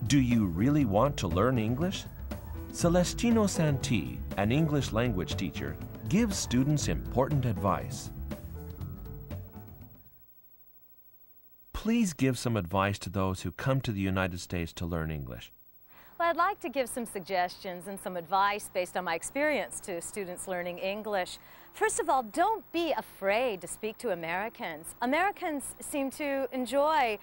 Do you really want to learn English? Celestino Santee, an English language teacher, gives students important advice. Please give some advice to those who come to the United States to learn English. Well, I'd like to give some suggestions and some advice based on my experience to students learning English. First of all, don't be afraid to speak to Americans. Americans seem to enjoy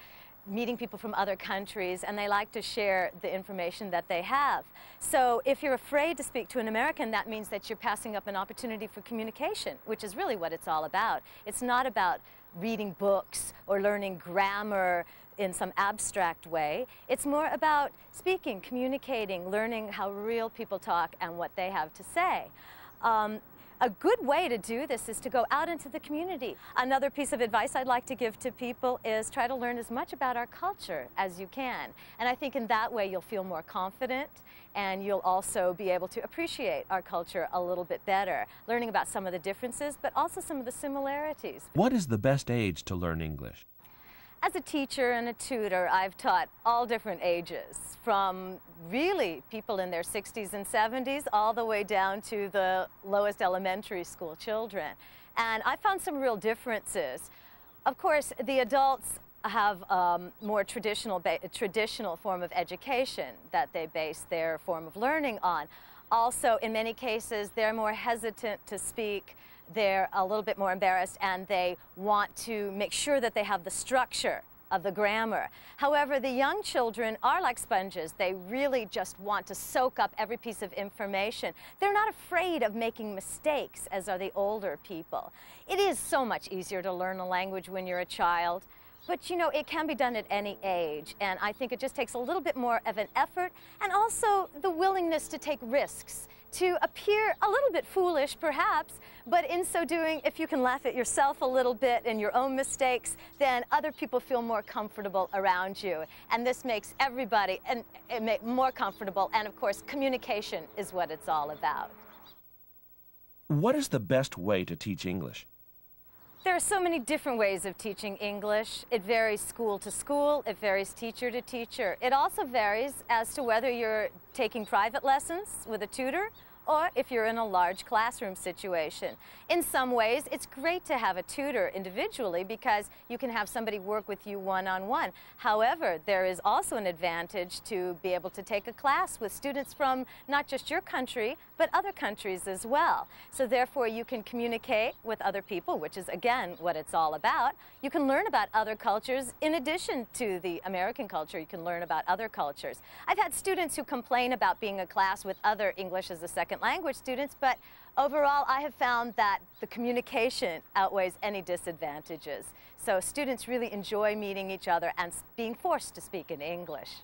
meeting people from other countries, and they like to share the information that they have. So if you're afraid to speak to an American, that means that you're passing up an opportunity for communication, which is really what it's all about. It's not about reading books or learning grammar in some abstract way. It's more about speaking, communicating, learning how real people talk and what they have to say. A good way to do this is to go out into the community. Another piece of advice I'd like to give to people is try to learn as much about our culture as you can. And I think in that way you'll feel more confident, and you'll also be able to appreciate our culture a little bit better, learning about some of the differences, but also some of the similarities. What is the best age to learn English? As a teacher and a tutor, I've taught all different ages, from really people in their 60s and 70s all the way down to the lowest elementary school children. And I found some real differences. Of course, the adults have more traditional form of education that they base their form of learning on. Also, in many cases, they're more hesitant to speak. They're a little bit more embarrassed, and they want to make sure that they have the structure of the grammar. However, the young children are like sponges. They really just want to soak up every piece of information. They're not afraid of making mistakes, as are the older people. It is so much easier to learn a language when you're a child. But you know, it can be done at any age, and I think it just takes a little bit more of an effort, and also the willingness to take risks, to appear a little bit foolish perhaps, but in so doing, if you can laugh at yourself a little bit and your own mistakes, then other people feel more comfortable around you. And this makes everybody more comfortable, and of course, communication is what it's all about. What is the best way to teach English? There are so many different ways of teaching English. It varies school to school. It varies teacher to teacher. It also varies as to whether you're taking private lessons with a tutor or if you're in a large classroom situation. In some ways, it's great to have a tutor individually because you can have somebody work with you one-on-one. However, there is also an advantage to be able to take a class with students from not just your country, but other countries as well. So therefore, you can communicate with other people, which is, again, what it's all about. You can learn about other cultures. In addition to the American culture, you can learn about other cultures. I've had students who complain about being a class with other English as a second language students, but overall I have found that the communication outweighs any disadvantages. So students really enjoy meeting each other and being forced to speak in English.